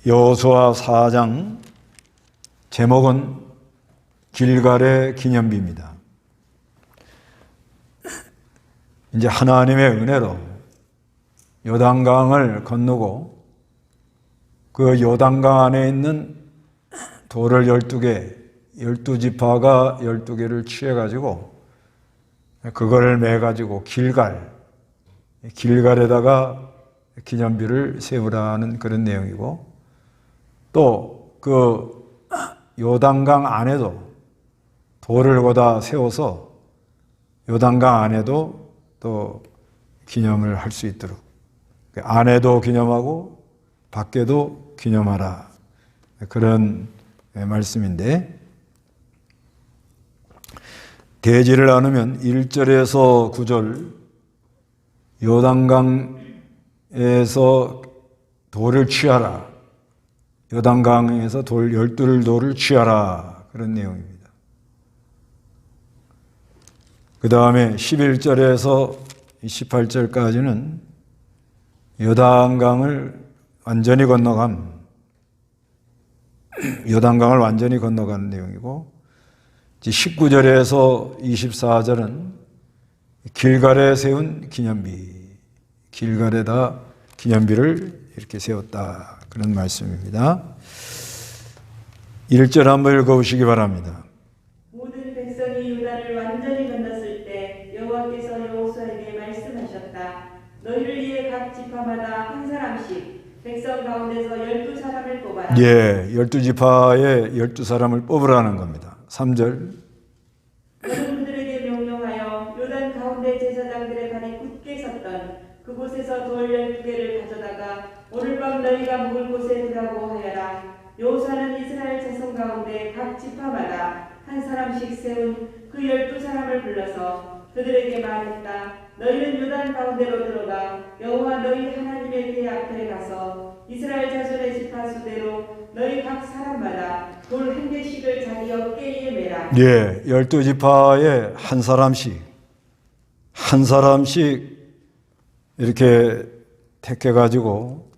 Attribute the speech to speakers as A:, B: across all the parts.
A: 여호수아 4장 제목은 길갈의 기념비입니다. 이제 하나님의 은혜로 요단강을 건너고 그 요단강 안에 있는 돌을 12개, 12지파가 12개를 취해가지고 그거를 매가지고 길갈에다가 기념비를 세우라는 그런 내용이고, 또 그 요단강 안에도 돌을 거다 세워서 요단강 안에도 또 기념을 할 수 있도록, 안에도 기념하고 밖에도 기념하라, 그런 말씀인데, 대지를 나누면 1절에서 9절 요단강에서 돌을 취하라, 요단강에서 돌 12돌을 취하라, 그런 내용입니다. 그 다음에 11절에서 18절까지는 요단강을 완전히 건너가는 내용이고, 19절에서 24절은 길갈에 세운 기념비, 길갈에다 기념비를 이렇게 세웠다, 그런 말씀입니다. 1절 한번 읽어보시기 바랍니다.
B: 모든 백성이 요단을 완전히 건넜을 때 여호와께서 여호수아에게 말씀하셨다. 너희를 위해 각 지파마다 한 사람씩 백성 가운데서 12사람을 뽑아라.
A: 12지파에 12사람을 뽑으라는 겁니다. 3절.
B: 너는 그들에게 명령하여 요단 가운데 제사장들의 발이 굳게 섰던 그곳에서 돌 12개를 가져다가 오늘 밤 너희가 묵을 곳에 두라고 하여라. 여호수아는 이스라엘 자손 가운데 각 지파마다 한 사람씩 세운 그 12사람을 불러서 그들에게 말했다. 너희는 요단 가운데로 들어가 여호와 너희 하나님의 궤 앞에 가서 이스라엘 자손의 지파 수대로 너희 각 사람마다 돌 한 개씩을 자기 어깨에 매라.
A: 12지파에 한 사람씩 이렇게 택해가지고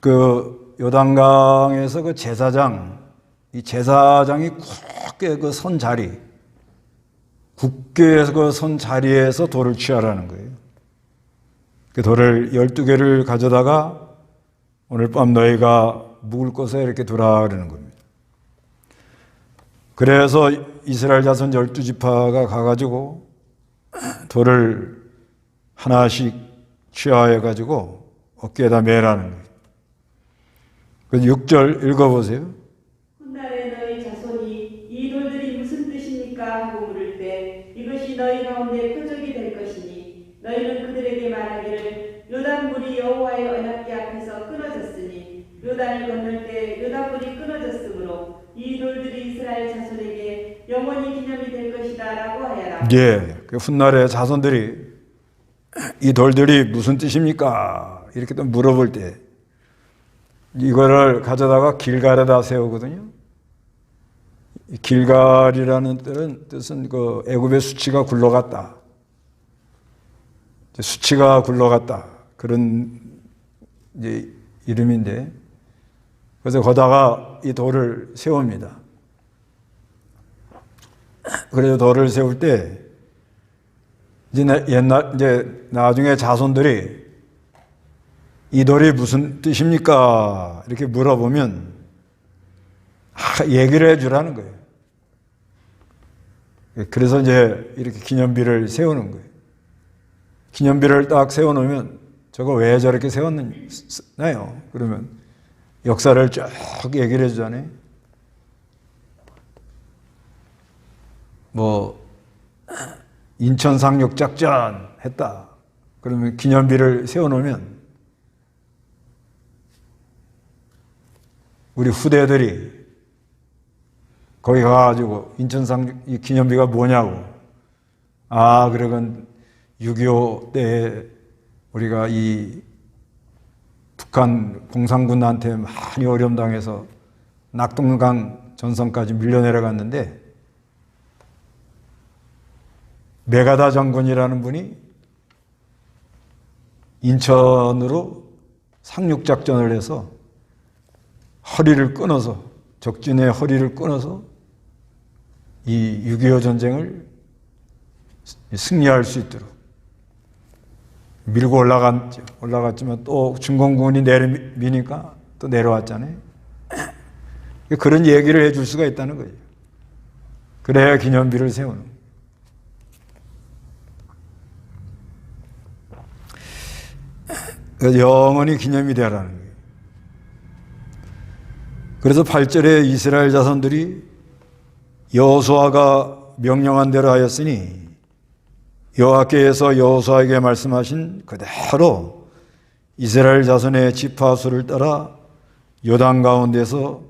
A: 그 요단강에서 그 이 제사장이 굳게 그 선 자리에서 돌을 취하라는 거예요. 그 돌을 12개를 가져다가 오늘 밤 너희가 묵을 곳에 이렇게 두라, 그러는 겁니다. 그래서 이스라엘 자손 12지파가 가가지고 돌을 하나씩 취하해가지고 어깨에다 매라는 거예요. 그 6절 읽어보세요.
B: 훗날에 너희 자손이 이 돌들이 무슨 뜻입니까 하고 물을 때 이것이 너희 가운데 표적이 될 것이니 너희는 그들에게 말하기를 요단 물이 여호와의 언약궤 앞에서 끊어졌으니 요단을 건널 때 요단 물이 끊어졌으므로 이 돌들이 이스라엘 자손에게 영원히 기념이 될 것이다 라고 하여라.
A: 그 훗날에 자손들이 이 돌들이 무슨 뜻입니까? 이렇게 또 물어볼 때 이거를 가져다가 길갈에다 세우거든요. 길갈이라는 뜻은 그 애굽의 수치가 굴러갔다, 그런 이제 이름인데, 그래서 거다가 이 돌을 세웁니다. 그래서 돌을 세울 때 이제 나중에 자손들이 이 돌이 무슨 뜻입니까? 이렇게 물어보면 얘기를 해주라는 거예요. 그래서 이제 이렇게 기념비를 세우는 거예요. 기념비를 딱 세워놓으면 저거 왜 저렇게 세웠나요? 그러면 역사를 쭉 얘기를 해주잖아요. 인천 상륙작전 했다. 그러면 기념비를 세워놓으면 우리 후대들이 거기 가가지고 인천 상륙 기념비가 뭐냐고, 그러건 6.25 때 우리가 이 북한 공산군한테 많이 어려움 당해서 낙동강 전선까지 밀려내려갔는데 메가다 장군이라는 분이 인천으로 상륙작전을 해서 허리를 끊어서, 적진의 허리를 끊어서 이 6.25 전쟁을 승리할 수 있도록 밀고 올라갔지만 또 중공군이 내려미니까 또 내려왔잖아요. 그런 얘기를 해줄 수가 있다는 거예요. 그래야 기념비를 세우는 거예요. 그래서 영원히 기념이 되라는 거예요. 그래서 8절에 이스라엘 자손들이 여호수아가 명령한 대로 하였으니 여호와께서 여호수아에게 말씀하신 그대로 이스라엘 자손의 지파수를 따라 요단 가운데서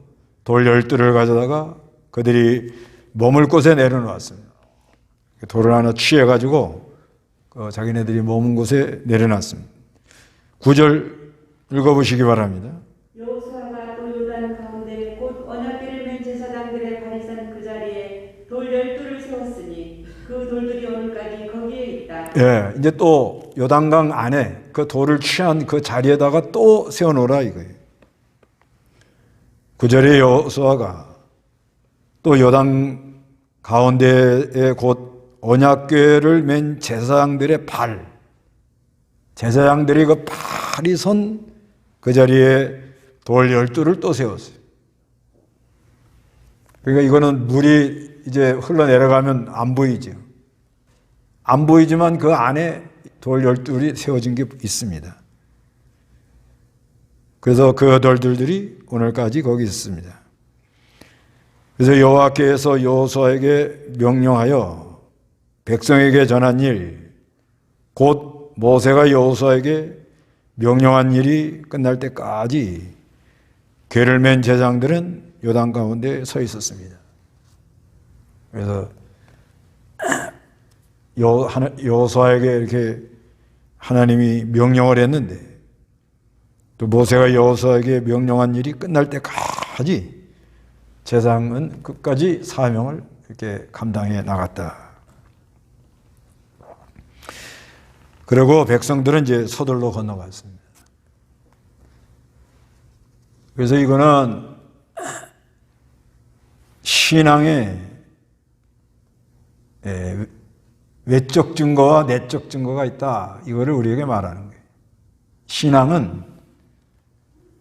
A: 돌 12를 가져다가 그들이 머물 곳에 내려놓았습니다. 돌을 하나 취해가지고 자기네들이 머문 곳에 내려놨습니다. 9절 읽어보시기 바랍니다.
B: 여호수아가 또 요단 가운데 곧 언약궤를 맨 제사장들의 발이 선 그 자리에 돌 12를 세웠으니 그 돌들이 오늘까지 거기에 있다.
A: 예, 이제 또 요단강 안에 그 돌을 취한 그 자리에다가 또 세워놓으라 이거예요. 9절에 여호수아가 또 요단 가운데에 곧 언약궤를 맨 제사장들의 발, 제사장들이 그 발이 선 그 자리에 돌 12를 또 세웠어요. 그러니까 이거는 물이 이제 흘러내려가면 안 보이죠. 안 보이지만 그 안에 돌 12이 세워진 게 있습니다. 그래서 그 돌들이 오늘까지 거기 있습니다. 그래서 여호와께서 여호수아에게 명령하여 백성에게 전한 일, 곧 모세가 여호수아에게 명령한 일이 끝날 때까지 궤를 맨 제사장들은 요단 가운데 서 있었습니다. 그래서 여호수아에게 이렇게 하나님이 명령을 했는데 또 모세가 여호수아에게 명령한 일이 끝날 때까지 제사장은 끝까지 사명을 이렇게 감당해 나갔다. 그리고 백성들은 이제 서둘러 건너갔습니다. 그래서 이거는 신앙의 외적 증거와 내적 증거가 있다. 이거를 우리에게 말하는 거예요. 신앙은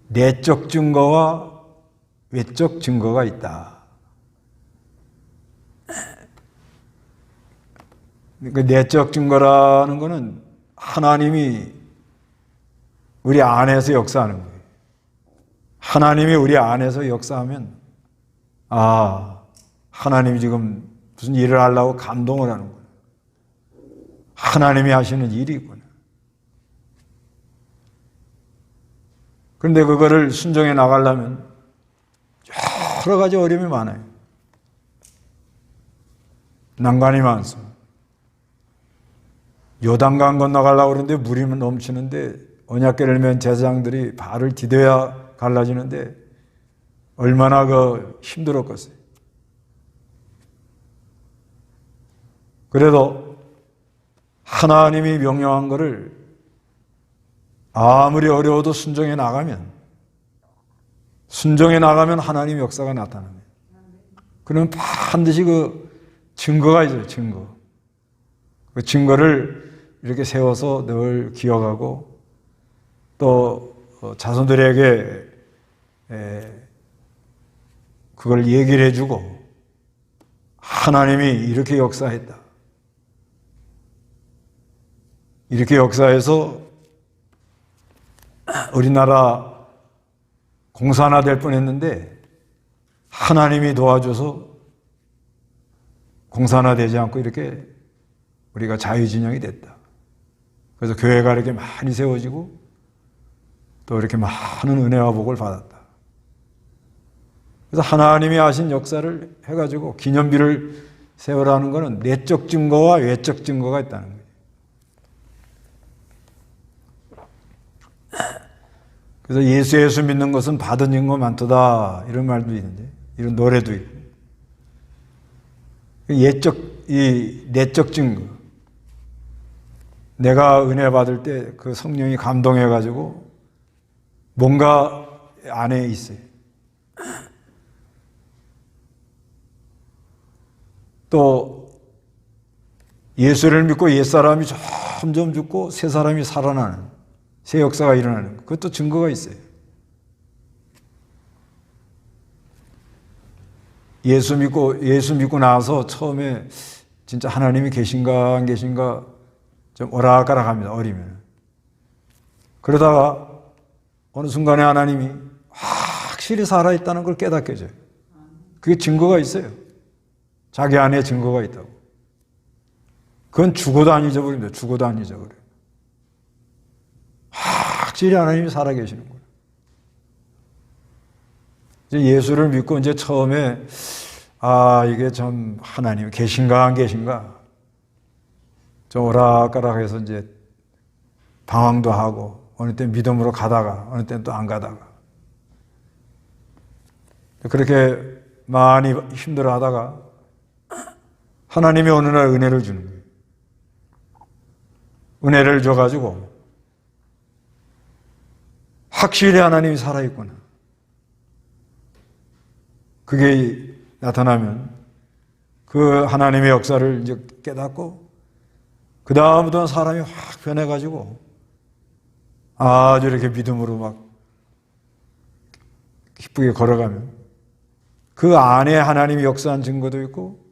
A: 내적 증거와 외적 증거가 있다. 그 내적 증거라는 것은 하나님이 우리 안에서 역사하는 거예요. 하나님이 우리 안에서 역사하면 하나님이 지금 무슨 일을 하려고 감동을 하는구나. 하나님이 하시는 일이 있구나. 그런데 그거를 순종해 나가려면 여러 가지 어려움이 많아요. 난관이 많습니다. 요단강 건너가려고 그러는데 물이 넘치는데 언약궤를 맨 제사장들이 발을 디뎌야 갈라지는데 얼마나 힘들었겠어요. 그래도 하나님이 명령한 것을 아무리 어려워도 순종해 나가면 하나님 역사가 나타납니다. 그러면 반드시 그 증거가 있어요. 증거. 그 증거를 이렇게 세워서 늘 기억하고 또 자손들에게 그걸 얘기를 해주고 하나님이 이렇게 역사했다. 이렇게 역사해서 우리나라 공산화될 뻔했는데 하나님이 도와줘서 공산화되지 않고 이렇게 우리가 자유진영이 됐다. 그래서 교회가 이렇게 많이 세워지고 또 이렇게 많은 은혜와 복을 받았다. 그래서 하나님이 하신 역사를 해가지고 기념비를 세우라는 것은 내적 증거와 외적 증거가 있다는 거예요. 그래서 예수 믿는 것은 받은 증거 많도다 이런 말도 있는데 이런 노래도 있고 이 내적 증거 내가 은혜 받을 때 그 성령이 감동해가지고 뭔가 안에 있어요. 또 예수를 믿고 옛사람이 점점 죽고 새 사람이 살아나는 새 역사가 일어나는 그것도 증거가 있어요. 예수 믿고 나서 처음에 진짜 하나님이 계신가 안 계신가 좀 오락가락합니다. 어리면. 그러다가 어느 순간에 하나님이 확실히 살아있다는 걸 깨닫게 돼요. 그게 증거가 있어요. 자기 안에 증거가 있다고. 그건 죽어도 안 잊어버립니다. 죽어도 안 잊어버려요. 확실히 하나님이 살아계시는 거예요. 이제 예수를 믿고 이제 처음에 이게 참 하나님 계신가 안 계신가 좀 오락가락해서 이제 방황도 하고 어느 때 믿음으로 가다가 어느 때는 또 안 가다가 그렇게 많이 힘들어하다가 하나님이 어느 날 은혜를 주는 거예요. 은혜를 줘가지고 확실히 하나님이 살아있구나. 그게 나타나면 그 하나님의 역사를 이제 깨닫고 그 다음부터는 사람이 확 변해가지고 아주 이렇게 믿음으로 막 기쁘게 걸어가면 그 안에 하나님이 역사한 증거도 있고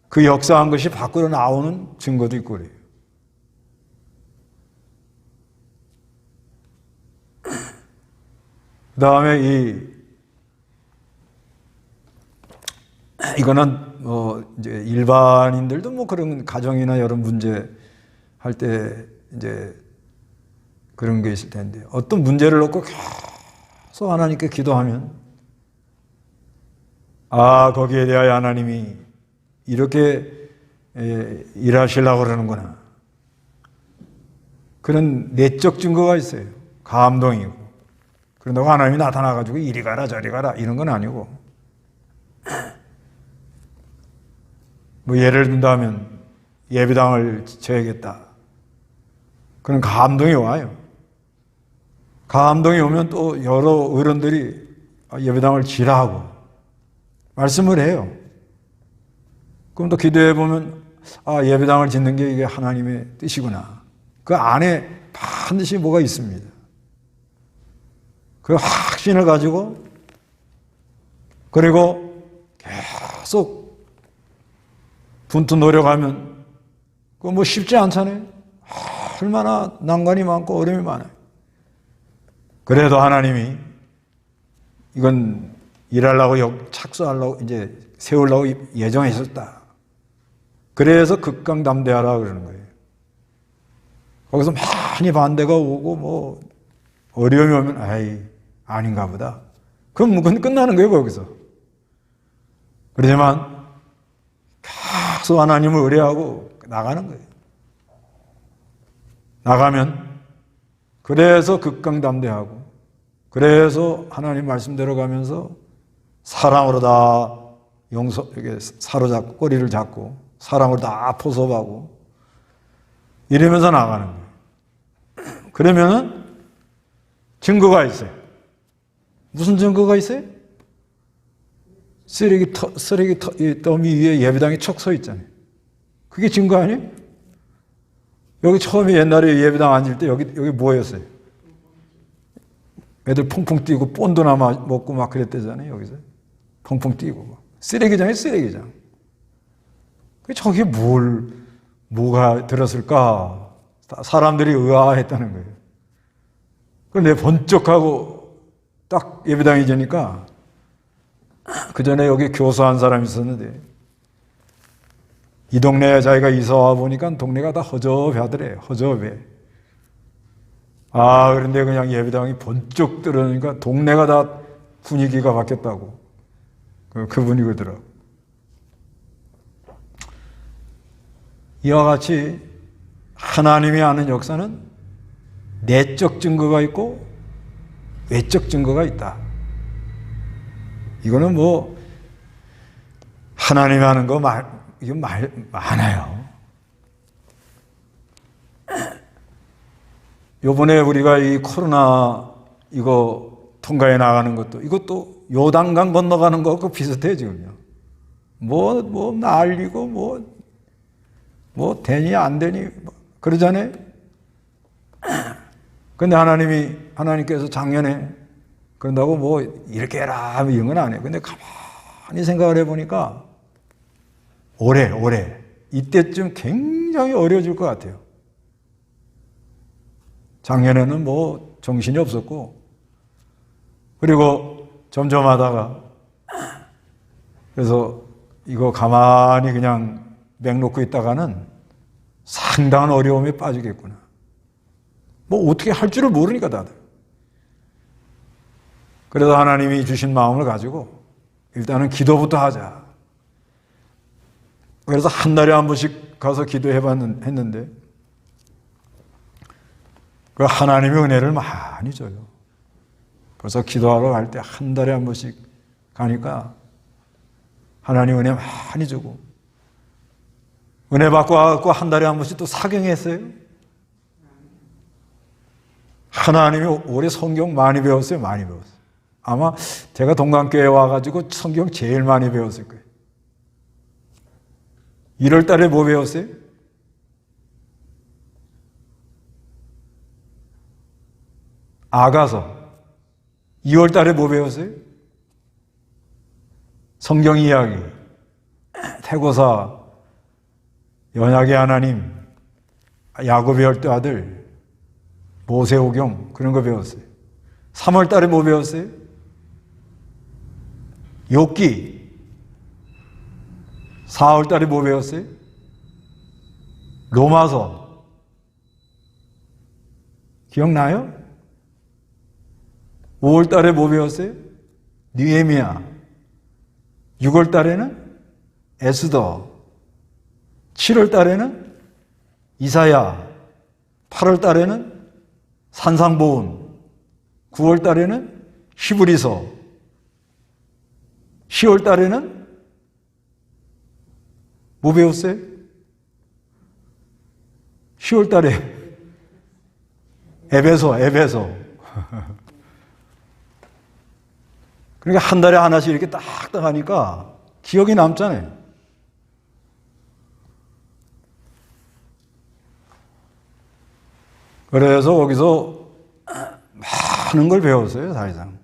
A: 그 역사한 것이 밖으로 나오는 증거도 있고 그래요. 그 다음에 이거는 이제 일반인들도 뭐 그런 가정이나 여러 문제 할 때 이제 그런 게 있을 텐데 어떤 문제를 놓고 계속 하나님께 기도하면 거기에 대하여 하나님이 이렇게 일하시려고 그러는구나. 그런 내적 증거가 있어요. 감동이고. 그런다고 하나님이 나타나가지고 이리 가라 저리 가라 이런 건 아니고 뭐 예를 든다면 예배당을 지어야겠다. 그런 감동이 와요. 감동이 오면 또 여러 어른들이 예배당을 지라고 말씀을 해요. 그럼 또 기도해 보면 예배당을 짓는 게 이게 하나님의 뜻이구나. 그 안에 반드시 뭐가 있습니다. 그 확신을 가지고 그리고 계속 분투 노력하면 그거 뭐 쉽지 않잖아요. 얼마나 난관이 많고 어려움이 많아요. 그래도 하나님이 이건 일하려고 착수하려고 이제 세우려고 예정했었다. 그래서 극강담대하라 그러는 거예요. 거기서 많이 반대가 오고 뭐 어려움이 오면 아닌가 보다. 그럼 끝나는 거예요 거기서. 그렇지만 계속 하나님을 의뢰하고 나가는 거예요. 나가면 그래서 극강담대하고 그래서 하나님 말씀대로 가면서 사랑으로 다 이렇게 사로잡고 꼬리를 잡고 사랑으로 다 포섭하고 이러면서 나가는 거예요. 그러면은 증거가 있어요. 무슨 증거가 있어요? 쓰레기 더미 위에 예배당이 척 서 있잖아요. 그게 증거 아니에요? 여기 처음에 옛날에 예배당 앉을 때 여기 뭐였어요? 애들 퐁퐁 뛰고 본드나 먹고 막 그랬대잖아요. 여기서 퐁퐁 뛰고 쓰레기장에 쓰레기장. 저게 뭐가 들었을까? 사람들이 의아했다는 거예요. 그런데 번쩍하고 딱 예배당이 되니까 그 전에 여기 교수한 사람이 있었는데 이 동네에 자기가 이사 와 보니까 동네가 다 허접하더래요. 허접해. 그런데 그냥 예배당이 번쩍 들어오니까 동네가 다 분위기가 바뀌었다고. 그분이 그러더라고. 이와 같이 하나님이 하는 역사는 내적 증거가 있고 외적 증거가 있다. 이거는 뭐 하나님이 하는 거 이건 많아요. 요번에 우리가 이 코로나 이거 통과해 나가는 것도 이것도 요단강 건너가는 거하고 비슷해 지금요. 뭐 날리고 뭐 되니 안 되니 그러잖아요. 근데 하나님께서 작년에 그런다고 뭐 이렇게 해라 이런 건 안 해요. 근데 가만히 생각을 해보니까 올해 이때쯤 굉장히 어려워질 것 같아요. 작년에는 뭐 정신이 없었고 그리고 점점 하다가 그래서 이거 가만히 그냥 맥 놓고 있다가는 상당한 어려움에 빠지겠구나. 뭐 어떻게 할 줄을 모르니까 다들. 그래서 하나님이 주신 마음을 가지고 일단은 기도부터 하자. 그래서 한 달에 한 번씩 가서 기도했는데 그 하나님의 은혜를 많이 줘요. 그래서 기도하러 갈 때 한 달에 한 번씩 가니까 하나님 은혜 많이 주고 은혜 받고 와서 한 달에 한 번씩 또 사경했어요. 하나님이 올해 성경 많이 배웠어요. 많이 배웠어요. 아마 제가 동강교회 와가지고 성경 제일 많이 배웠을 거예요. 1월 달에 뭐 배웠어요? 아가서. 2월 달에 뭐 배웠어요? 성경 이야기. 태고사, 연약의 하나님, 야곱의 열두 아들, 모세오경 그런 거 배웠어요. 3월 달에 뭐 배웠어요? 욥기. 4월 달에 뭐 배웠어요? 로마서. 기억나요? 5월 달에 뭐 배웠어요? 느헤미야. 6월 달에는 에스더. 7월 달에는 이사야. 8월 달에는 산상보훈. 9월 달에는 히브리서. 10월 달에는 뭐 배웠어요? 10월 달에 에베소. 그러니까 한 달에 하나씩 이렇게 딱딱 하니까 기억이 남잖아요. 그래서 거기서 많은 걸 배웠어요, 사실상.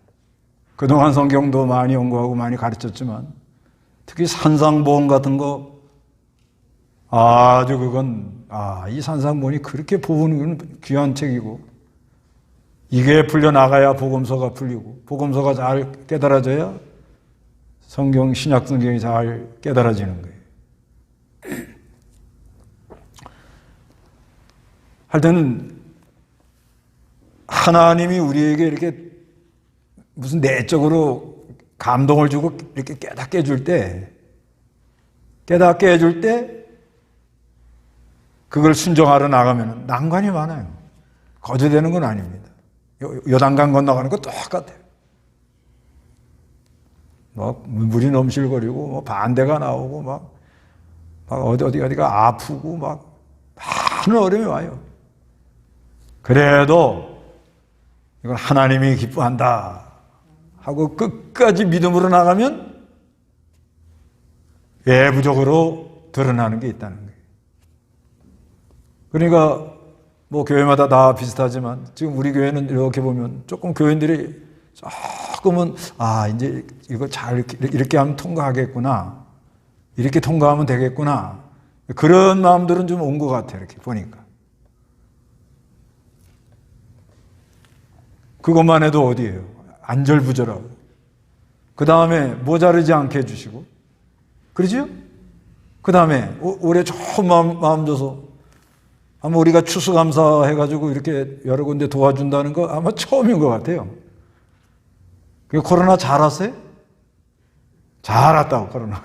A: 그동안 성경도 많이 연구하고 많이 가르쳤지만 특히 산상보험 같은 거 아주 그건 이 산상보험이 그렇게 보는 건 귀한 책이고 이게 풀려나가야 복음서가 풀리고 복음서가 잘 깨달아져야 성경, 신약 성경이 잘 깨달아지는 거예요. 할 때는 하나님이 우리에게 이렇게 무슨 내적으로 감동을 주고 이렇게 깨닫게 해줄 때 그걸 순종하러 나가면 난관이 많아요. 거저되는 건 아닙니다. 요단강 건너가는 거 똑같아요. 막 물이 넘실거리고 뭐 반대가 나오고 막 어디가 아프고 막 많은 어려움이 와요. 그래도 이건 하나님이 기뻐한다 하고 끝까지 믿음으로 나가면 외부적으로 드러나는 게 있다는 거예요. 그러니까 뭐 교회마다 다 비슷하지만 지금 우리 교회는 이렇게 보면 조금 교인들이 조금은 이제 이거 잘 이렇게 하면 통과하겠구나, 이렇게 통과하면 되겠구나, 그런 마음들은 좀 온 것 같아요. 이렇게 보니까 그것만 해도 어디예요? 안절부절하고 그 다음에 모자르지 않게 해주시고 그러죠? 그 다음에 올해 좋은 마음 줘서 아마 우리가 추수감사 해가지고 이렇게 여러 군데 도와준다는 거 아마 처음인 것 같아요. 코로나 잘 왔어요? 잘 왔다고, 코로나.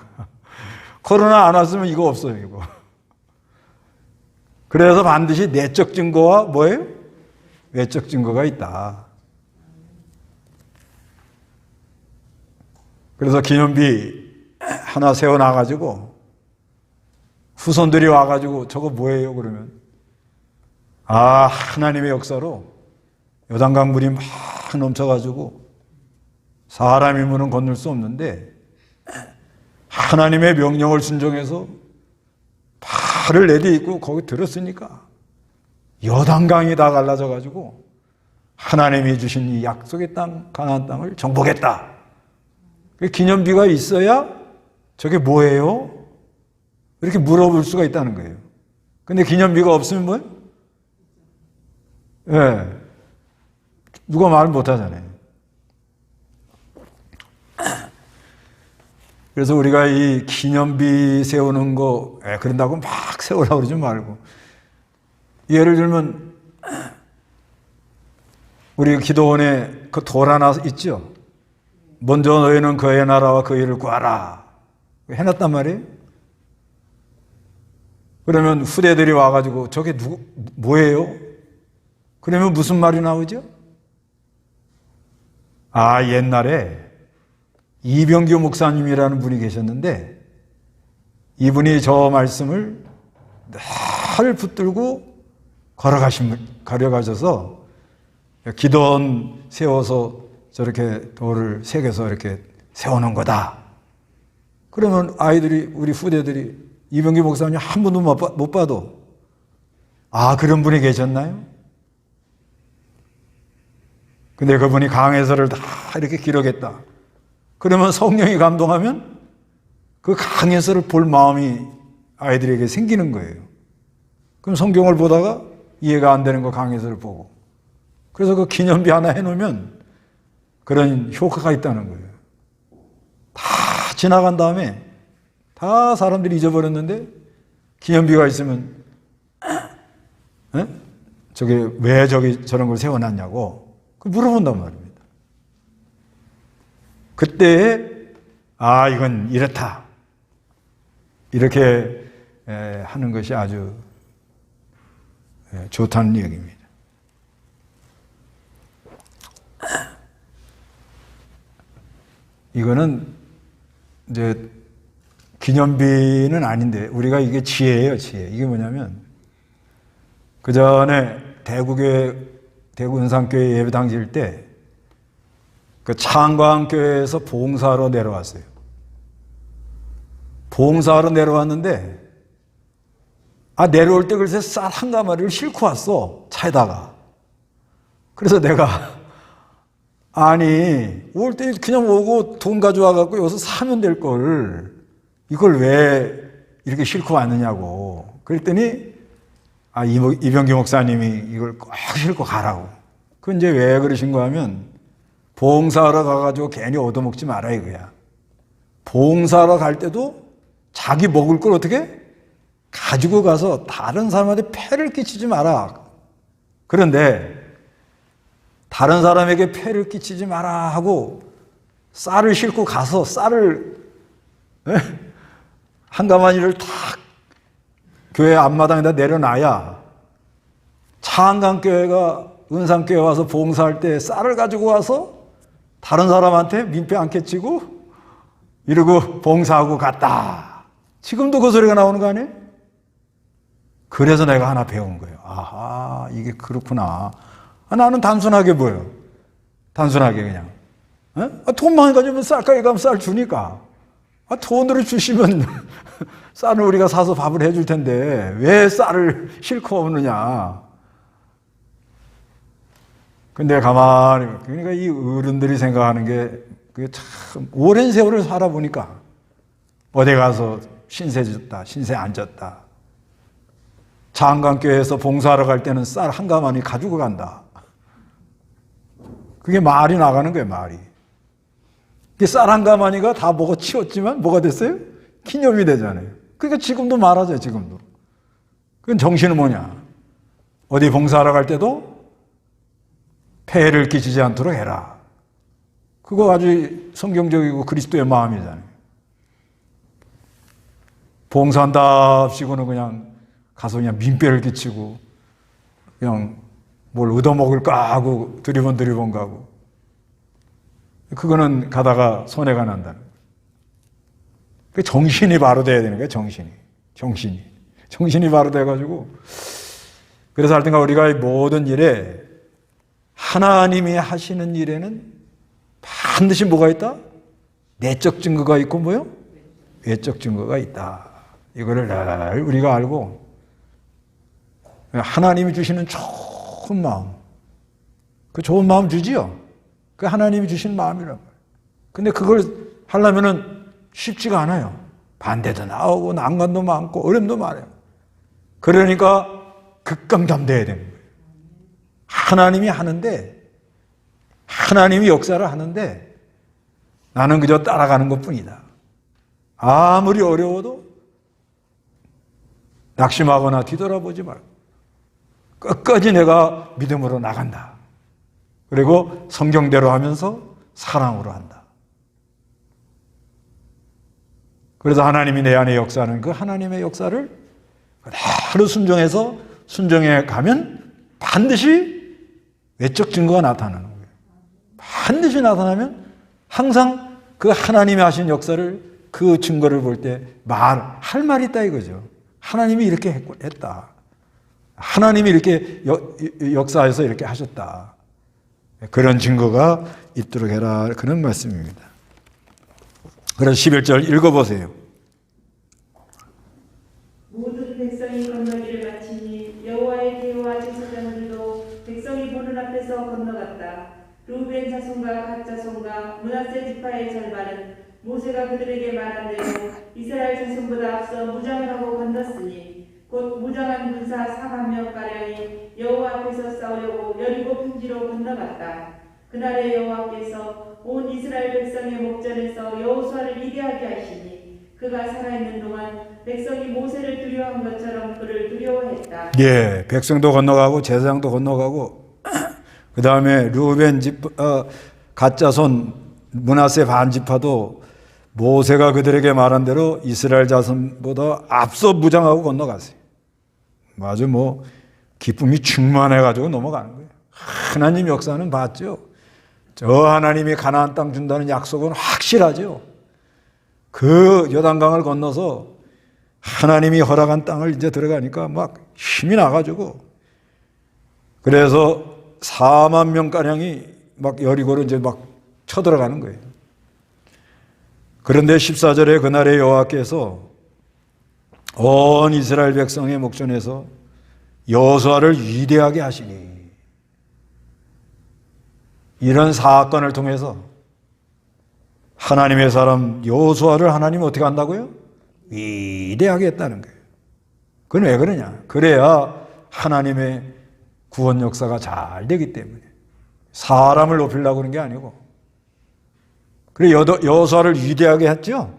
A: 코로나 안 왔으면 이거 없어요, 이거. 그래서 반드시 내적 증거와 뭐예요? 외적 증거가 있다. 그래서 기념비 하나 세워놔가지고 후손들이 와가지고 저거 뭐예요? 그러면 하나님의 역사로 요단강 물이 막 쫙 넘쳐가지고 사람의 문은 건널 수 없는데 하나님의 명령을 순종해서 발을 내디디고 거기 들었으니까 요단강이 다 갈라져가지고 하나님이 주신 이 약속의 땅, 가나안 땅을 정복했다. 기념비가 있어야 저게 뭐예요? 이렇게 물어볼 수가 있다는 거예요. 근데 기념비가 없으면 뭐예요? 예. 누가 말 못 하잖아요. 그래서 우리가 이 기념비 세우는 거, 그런다고 막 세우라고 그러지 말고. 예를 들면, 우리 기도원에 그 돌 하나 있죠? 먼저 너희는 그의 나라와 그 일을 구하라. 해놨단 말이에요. 그러면 후대들이 와가지고 저게 뭐예요? 그러면 무슨 말이 나오죠? 아, 옛날에 이병규 목사님이라는 분이 계셨는데 이분이 저 말씀을 늘 붙들고 걸어가셔서 기도원 세워서 저렇게 돌을 새겨서 이렇게 세워놓은 거다. 그러면 아이들이, 우리 후대들이 이병규 목사님 한 번도 못 봐도 아, 그런 분이 계셨나요? 근데 그분이 강해서를 다 이렇게 기록했다. 그러면 성령이 감동하면 그 강해서를 볼 마음이 아이들에게 생기는 거예요. 그럼 성경을 보다가 이해가 안 되는 거 강해서를 보고. 그래서 그 기념비 하나 해놓으면 그런 효과가 있다는 거예요. 다 지나간 다음에 다 사람들이 잊어버렸는데 기념비가 있으면 저게 왜 저런 걸 세워놨냐고 물어본단 말입니다. 그때 아, 이건 이렇다. 이렇게 하는 것이 아주 좋다는 얘기입니다. 이거는 이제 기념비는 아닌데 우리가 이게 지혜예요, 지혜. 이게 뭐냐면 그 전에 대구 은상교회 예배당 지을 때 그 창광교회에서 봉사하러 내려왔어요. 봉사하러 내려왔는데 내려올 때 글쎄 쌀 한 가마리를 싣고 왔어, 차에다가. 그래서 내가 아니 올 때 그냥 오고 돈 가져와 갖고 여기서 사면 될 걸 이걸 왜 이렇게 싣고 왔느냐고. 그랬더니 이병규 목사님이 이걸 꼭 싣고 가라고. 그 이제 왜 그러신 거 하면 봉사하러 가가지고 괜히 얻어먹지 마라 이거야. 봉사하러 갈 때도 자기 먹을 걸 어떻게 가지고 가서 다른 사람한테 폐를 끼치지 마라. 그런데 다른 사람에게 폐를 끼치지 마라 하고 쌀을 싣고 가서 쌀을 한 가마니를 탁 교회 앞마당에다 내려놔야 창강교회가 은상교회 와서 봉사할 때 쌀을 가지고 와서 다른 사람한테 민폐 안 끼치고 이러고 봉사하고 갔다. 지금도 그 소리가 나오는 거 아니에요? 그래서 내가 하나 배운 거예요. 아하, 이게 그렇구나. 나는 단순하게 보여. 단순하게 그냥. 돈만 가지면 쌀가게 가면 쌀 주니까. 돈으로 주시면 쌀을 우리가 사서 밥을 해줄 텐데 왜 쌀을 싣고 오느냐. 근데 가만히, 그러니까 이 어른들이 생각하는 게 그게 참 오랜 세월을 살아보니까 어디 가서 신세 졌다, 신세 안 졌다. 장강교회에서 봉사하러 갈 때는 쌀 한 가마니 가지고 간다. 그게 말이 나가는 거예요, 말이. 쌀 한 가마니가 다 먹어 치웠지만 뭐가 됐어요? 기념이 되잖아요. 그러니까 지금도 말하죠, 지금도. 그건 정신은 뭐냐? 어디 봉사하러 갈 때도 폐해를 끼치지 않도록 해라. 그거 아주 성경적이고 그리스도의 마음이잖아요. 봉사한답시고는 그냥 가서 그냥 민폐를 끼치고 그냥 뭘 얻어먹을까 하고 드리번 가고 그거는 가다가 손해가 난다는 거예요. 그 정신이 바로 돼야 되는 거예요. 정신이 바로 돼가지고 그래서 할 때가 우리가 모든 일에 하나님이 하시는 일에는 반드시 뭐가 있다? 내적 증거가 있고 뭐요? 외적 증거가 있다. 이거를 늘 우리가 알고 하나님이 주시는 좋은 마음, 그 좋은 마음 주지요. 그 하나님이 주신 마음이란 말이에요. 근데 그걸 하려면은 쉽지가 않아요. 반대도 나오고 난관도 많고 어려움도 많아요. 그러니까 극강담대해야 되는 거예요. 하나님이 하는데, 하나님이 역사를 하는데 나는 그저 따라가는 것뿐이다. 아무리 어려워도 낙심하거나 뒤돌아보지 말고 끝까지 내가 믿음으로 나간다. 그리고 성경대로 하면서 사랑으로 한다. 그래서 하나님이 내 안에 역사하는 그 하나님의 역사를 그대로 순종해 가면 반드시 외적 증거가 나타나는 거예요. 반드시 나타나면 항상 그 하나님이 하신 역사를, 그 증거를 볼 때 할 말이 있다 이거죠. 하나님이 이렇게 했다. 하나님이 이렇게 역사해서 이렇게 하셨다. 그런 증거가 있도록 해라. 그런 말씀입니다. 그래서 11절 읽어보세요.
B: 모든 백성이 건너기를 마치니 여호와의 계와 제사장들도 백성이 보는 앞에서 건너갔다. 루벤 자손과 갓 자손과 므낫세 지파의 절반은 모세가 그들에게 말한 대로 이스라엘 자손보다 앞서 무장을 하고 건넜으니 곧 무장한 군사 4만 명가량이 여호와 앞에서 싸우려고 여리고 평지로 건너갔다. 그날에 여호와께서 온 이스라엘 백성의 목전에서 여호수아를 위대하게 하시니 그가 살아있는 동안 백성이 모세를 두려워한 것처럼 그를 두려워했다.
A: 예, 백성도 건너가고 제사장도 건너가고 그 다음에 루벤 갓자손 므낫세 반지파도 모세가 그들에게 말한 대로 이스라엘 자손보다 앞서 무장하고 건너갔어요. 아주 기쁨이 충만해가지고 넘어가는 거예요. 하나님 역사는 봤죠. 저 하나님이 가나안 땅 준다는 약속은 확실하죠. 그 요단강을 건너서 하나님이 허락한 땅을 이제 들어가니까 막 힘이 나가지고 그래서 4만 명가량이 막 여리고로 이제 막 쳐들어가는 거예요. 그런데 14절에 그날에 여호와께서 온 이스라엘 백성의 목전에서 여호수아를 위대하게 하시니 이런 사건을 통해서 하나님의 사람 여호수아를 하나님이 어떻게 한다고요? 위대하게 했다는 거예요. 그건 왜 그러냐? 그래야 하나님의 구원 역사가 잘 되기 때문에. 사람을 높이려고 그런 게 아니고. 그래 여호수아를 위대하게 했죠?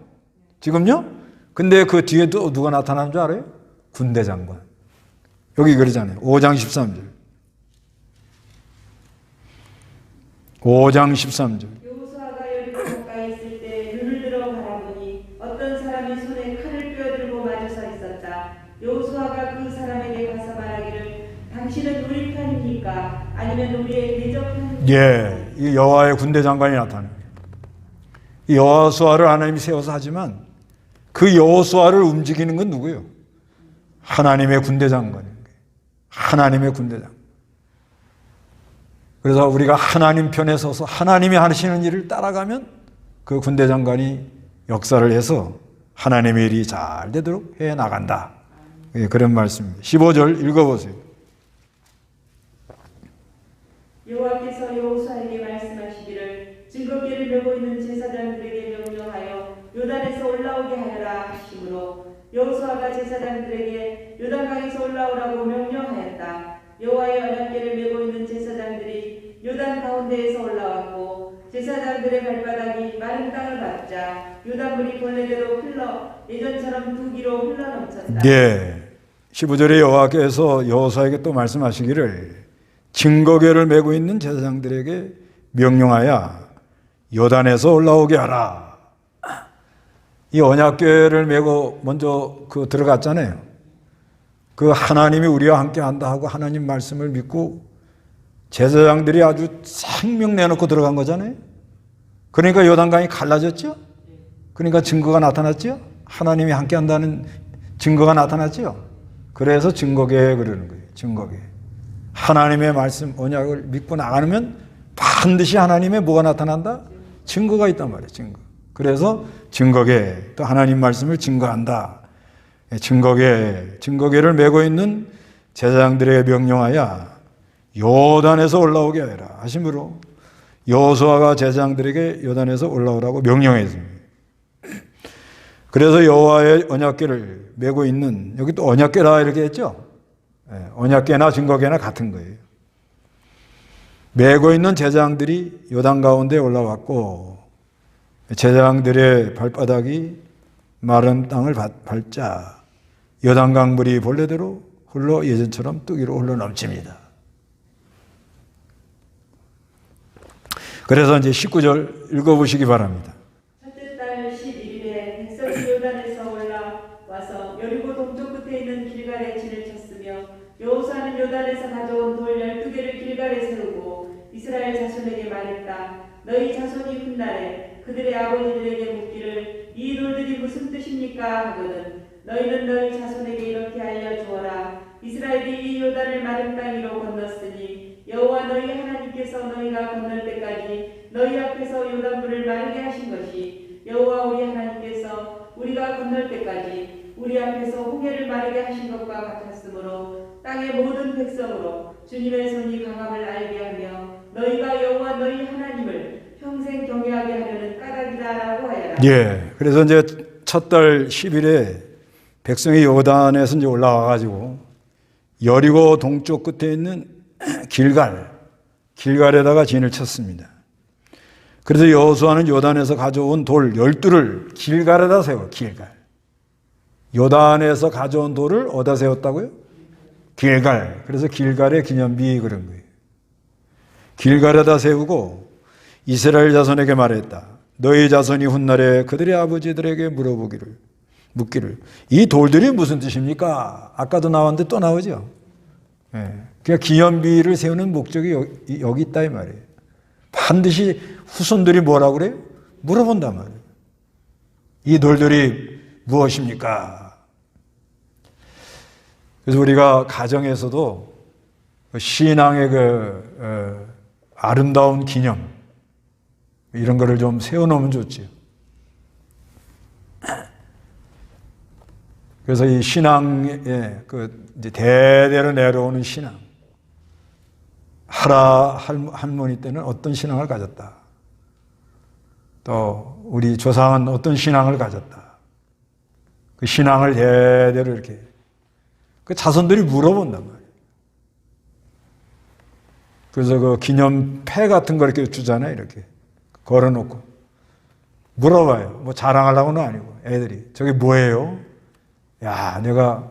A: 지금요? 근데 그 뒤에 또 누가 나타나는 줄 알아요? 군대 장관. 여기 그러잖아요. 5장 13절. 5장 13절.
B: 여호수아가 여리고 가까이 있을 때 눈을 들어 바라보니 어떤 사람이 손에 칼을 꿰어들고 마주 서 있었다. 여호수아가 그 사람에게 가서 말하기를 당신은 우리 편입니까? 아니면 우리의 대적 편입니까?
A: 예, 이 여호와의 군대 장관이 나타나요. 이 여호수아를 하나님이 세워서 하지만 그 여호수아를 움직이는 건 누구예요? 하나님의 군대 장관인 거예요. 하나님의 군대 장관. 그래서 우리가 하나님 편에 서서 하나님이 하시는 일을 따라가면 그 군대 장관이 역사를 해서 하나님의 일이 잘 되도록 해 나간다. 예, 그런 말씀입니다. 15절 읽어보세요.
B: 여호와께서 여호수아에게 말씀하시기를 증거궤를 메고 있는 제사장들에게 명령하여 요단에서 올라오게 하여라 하시므로 여호수아가 제사장들에게 요단강에서 올라오라고 명령하였다. 여호와의 언약궤를 메고 있는 제사장들이 요단 가운데에서 올라왔고 제사장들의 발바닥이 마른 땅을 밟자 요단물이 본래대로 흘러 예전처럼 두 기로 흘러넘쳤다.
A: 예, 15절에 여호와께서 여호수아에게 또 말씀하시기를 증거궤를 메고 있는 제사장들에게 명령하여 요단에서 올라오게 하라. 이 언약궤를 메고 먼저 들어갔잖아요. 그 하나님이 우리와 함께 한다 하고 하나님 말씀을 믿고 제사장들이 아주 생명 내놓고 들어간 거잖아요. 그러니까 요단강이 갈라졌죠. 그러니까 증거가 나타났죠. 하나님이 함께 한다는 증거가 나타났죠. 그래서 증거궤 그러는 거예요. 증거궤. 하나님의 말씀 언약을 믿고 나가면 반드시 하나님의 뭐가 나타난다? 증거가 있단 말이에요. 증거. 그래서 증거계, 또 하나님 말씀을 증거한다. 증거계를 메고 있는 제사장들에게 명령하여 요단에서 올라오게 하라 하심으로 여호수아가 제사장들에게 요단에서 올라오라고 명령했습니다. 그래서 여호와의 언약궤를 메고 있는, 여기 또 언약궤라 이렇게 했죠. 언약궤나 증거궤나 같은 거예요. 메고 있는 제사장들이 요단 가운데 올라왔고 제사장들의 발바닥이 마른 땅을 밟자 요단강 물이 본래대로 흘러 예전처럼 뚜기로 흘러 넘칩니다. 그래서 이제 19절 읽어보시기 바랍니다.
B: 첫째 달 11일에 백성이 요단에서 올라와서 여리고 동쪽 끝에 있는 길갈에 진을 쳤으며 여호수아는 요단에서 가져온 돌 12개를 길갈에 세우고 이스라엘 자손에게 말했다. 너희 자손이 훗날에 그들의 아버지들에게 묻기를 이 돌들이 무슨 뜻입니까 하거든 너희는 너희 자손에게 이렇게 알려주어라. 이스라엘이 이 요단을 마른 땅 위로 건넜으니 여호와 너희 하나님께서 너희가 건널 때까지 너희 앞에서 요단물을 마르게 하신 것이 여호와 우리 하나님께서 우리가 건널 때까지 우리 앞에서 홍해를 마르게 하신 것과 같았으므로 땅의 모든 백성으로 주님의 손이 강함을 알게 하며 너희가 여호와 너희 하나님을 평생 경외하게 하려는 까닭이다라고 하여라.
A: 예. 그래서 이제 첫 달 10일에 백성이 요단에서 이제 올라와가지고 여리고 동쪽 끝에 있는 길갈에다가 진을 쳤습니다. 그래서 여호수아는 요단에서 가져온 돌 12를 길갈에다 세워. 길갈. 요단에서 가져온 돌을 어디다 세웠다고요? 길갈. 그래서 길갈의 기념비 그런 거예요. 길갈에다 세우고 이스라엘 자손에게 말했다. 너희 자손이 훗날에 그들의 아버지들에게 묻기를 이 돌들이 무슨 뜻입니까? 아까도 나왔는데 또 나오죠. 예. 그러니까 기념비를 세우는 목적이 여기 있다 이 말이에요. 반드시 후손들이 뭐라고 그래요? 물어본단 말이에요. 이 돌들이 무엇입니까? 그래서 우리가 가정에서도 신앙의 아름다운 기념 이런 거를 좀 세워놓으면 좋지요. 그래서 이 신앙의 이제 대대로 내려오는 신앙. 할머니 때는 어떤 신앙을 가졌다. 또 우리 조상은 어떤 신앙을 가졌다. 그 신앙을 대대로 이렇게 그 자손들이 물어본단 말이에요. 그래서 그 기념패 같은 거 이렇게 주잖아요. 이렇게 걸어놓고 물어봐요. 뭐 자랑하려고는 아니고 애들이 저게 뭐예요? 야, 내가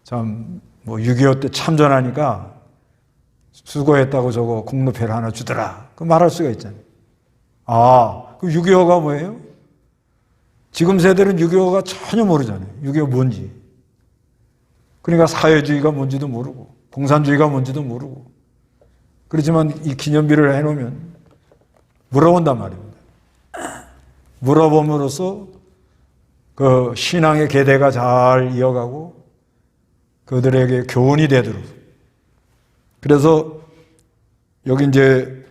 A: 참 뭐 6.25 때 참전하니까 수고했다고 저거 공로패를 하나 주더라. 그 말할 수가 있잖아요. 아, 그 6.25가 뭐예요? 지금 세대는 6.25가 전혀 모르잖아요. 6.25 뭔지. 그러니까 사회주의가 뭔지도 모르고 공산주의가 뭔지도 모르고 그렇지만 이 기념비를 해놓으면 물어본단 말입니다. 물어봄으로써 그 신앙의 계대가 잘 이어가고 그들에게 교훈이 되도록. 그래서 여기 이제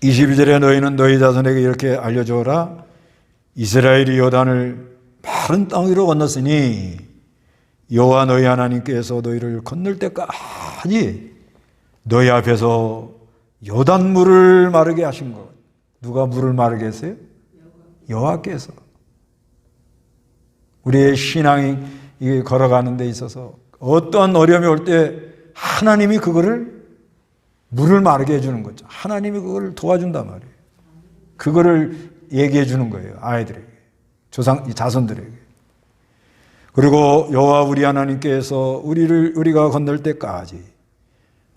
A: 22절에 너희는 너희 자손에게 이렇게 알려주어라. 이스라엘이 요단을 마른 땅 위로 건넜으니 여호와 너희 하나님께서 너희를 건널 때까지 너희 앞에서 요단물을 마르게 하신 것. 누가 물을 마르게 했어요? 여호와께서. 우리의 신앙이 걸어가는 데 있어서 어떠한 어려움이 올 때 하나님이 그거를 물을 마르게 해주는 거죠. 하나님이 그걸 도와준단 말이에요. 그거를 얘기해 주는 거예요. 아이들에게. 자손들에게. 그리고 여호와 우리 하나님께서 우리가 건널 때까지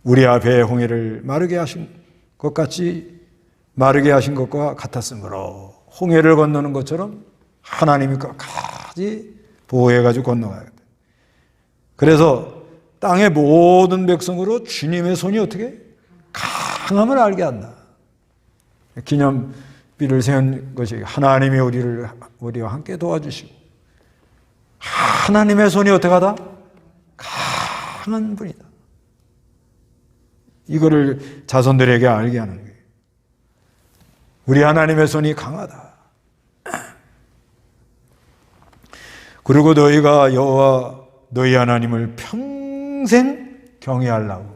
A: 우리 앞에 홍해를 마르게 하신 것 같이 마르게 하신 것과 같았으므로 홍해를 건너는 것처럼 하나님이 끝까지 보호해가지고 건너가야 돼. 그래서 땅의 모든 백성으로 주님의 손이 어떻게? 강함을 알게 한다. 기념비를 세운 것이 하나님이 우리와 함께 도와주시고 하나님의 손이 어떻게 하다? 강한 분이다. 이거를 자손들에게 알게 하는 거예요. 우리 하나님의 손이 강하다. 그리고 너희가 여호와 너희 하나님을 평생 경외하려고.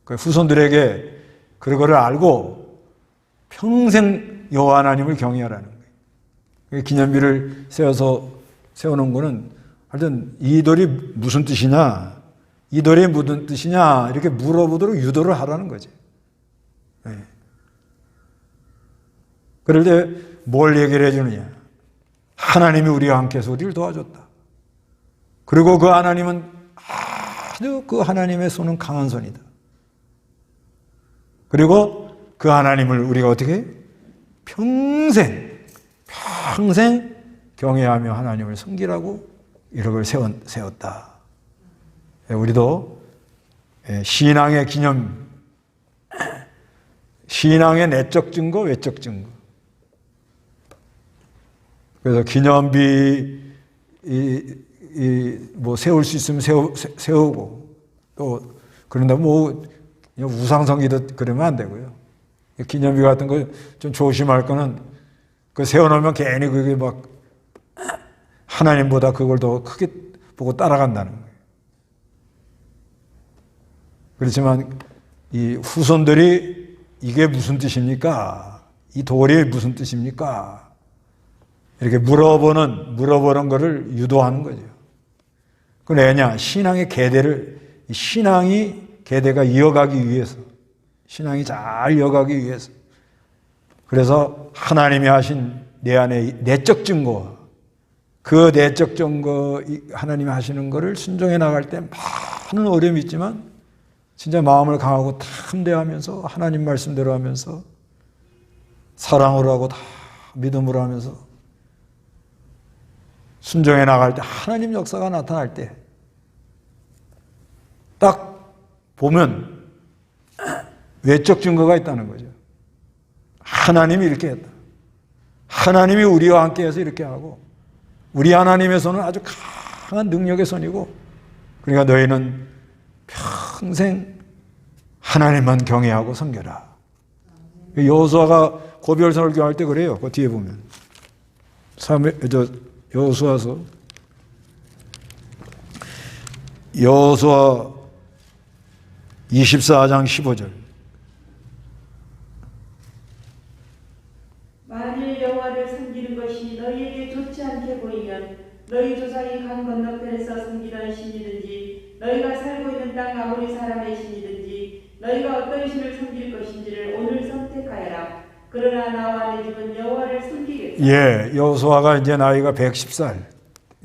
A: 그 후손들에게 그거를 알고 평생 여호와 하나님을 경외하라는 거예요. 기념비를 세워놓은 거는 하여튼 이 돌이 무슨 뜻이냐, 이 돌이 무슨 뜻이냐 이렇게 물어보도록 유도를 하라는 거지. 그럴 때 뭘 얘기를 해주느냐. 하나님이 우리와 함께해서 우리를 도와줬다. 그리고 그 하나님은 아주 그 하나님의 손은 강한 손이다. 그리고 그 하나님을 우리가 어떻게 평생 경외하며 하나님을 섬기라고 이렇게 세웠다. 우리도 신앙의 기념, 신앙의 내적 증거, 외적 증거. 그래서 기념비 뭐 세울 수 있으면 세우고, 또 그런다 뭐 우상성기도 그러면 안 되고요. 기념비 같은 거 좀 조심할 거는 그 세워놓으면 괜히 그게 막 하나님보다 그걸 더 크게 보고 따라간다는 거예요. 그렇지만 이 후손들이 이게 무슨 뜻입니까? 이 돌이 무슨 뜻입니까? 이렇게 물어보는 거를 유도하는 거죠. 그건 왜냐? 신앙의 신앙이 계대가 이어가기 위해서, 신앙이 잘 이어가기 위해서. 그래서 하나님이 하신 내 안에 내적 증거, 그 내적 증거, 하나님이 하시는 거를 순종해 나갈 때 많은 어려움이 있지만 진짜 마음을 강하고 탐대하면서 하나님 말씀대로 하면서 사랑으로 하고 다 믿음으로 하면서 순종해 나갈 때 하나님 역사가 나타날 때 딱 보면 외적 증거가 있다는 거죠. 하나님이 이렇게 했다. 하나님이 우리와 함께해서 이렇게 하고 우리 하나님의 손은 아주 강한 능력의 손이고 그러니까 너희는 평생 하나님만 경외하고 섬겨라. 여호수아가 고별 설교할 때 그래요. 그 뒤에 보면 여호수아 24장 15절.
B: 만일 여호와를 섬기는 것이 너희에게 좋지 않게 보이면 너희 조상이 강 건너편에서 섬기던 신이든지 너희가 살고 있는 땅 아무리 사람의 신이든지 너희가 어떤 신을 섬길 것인지를 오늘 선택하여라. 그러나 나와 내 집은 여호와를 섬기겠다.
A: 여호수아가 이제 나이가 110살.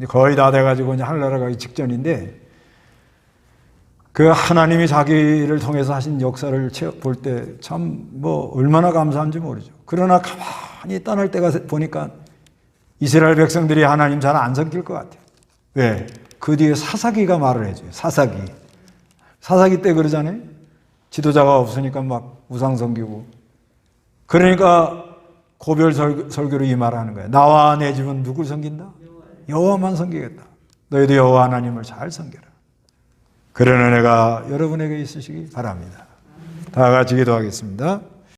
A: 거의 다 돼가지고 이제 하늘나라 가기 직전인데 그 하나님이 자기를 통해서 하신 역사를 볼 때 참 얼마나 감사한지 모르죠. 그러나 가만히 떠날 때가 보니까 이스라엘 백성들이 하나님 잘 안 섬길 것 같아요. 왜? 그 뒤에 사사기가 말을 해줘요. 사사기 때 그러잖아요. 지도자가 없으니까 막 우상 섬기고. 그러니까 고별 설교로 이 말을 하는 거예요. 나와 내 집은 누굴 섬긴다? 여호와만 섬기겠다. 너희도 여호와 하나님을 잘 섬겨라. 그런 은혜가 여러분에게 있으시기 바랍니다. 다 같이 기도하겠습니다.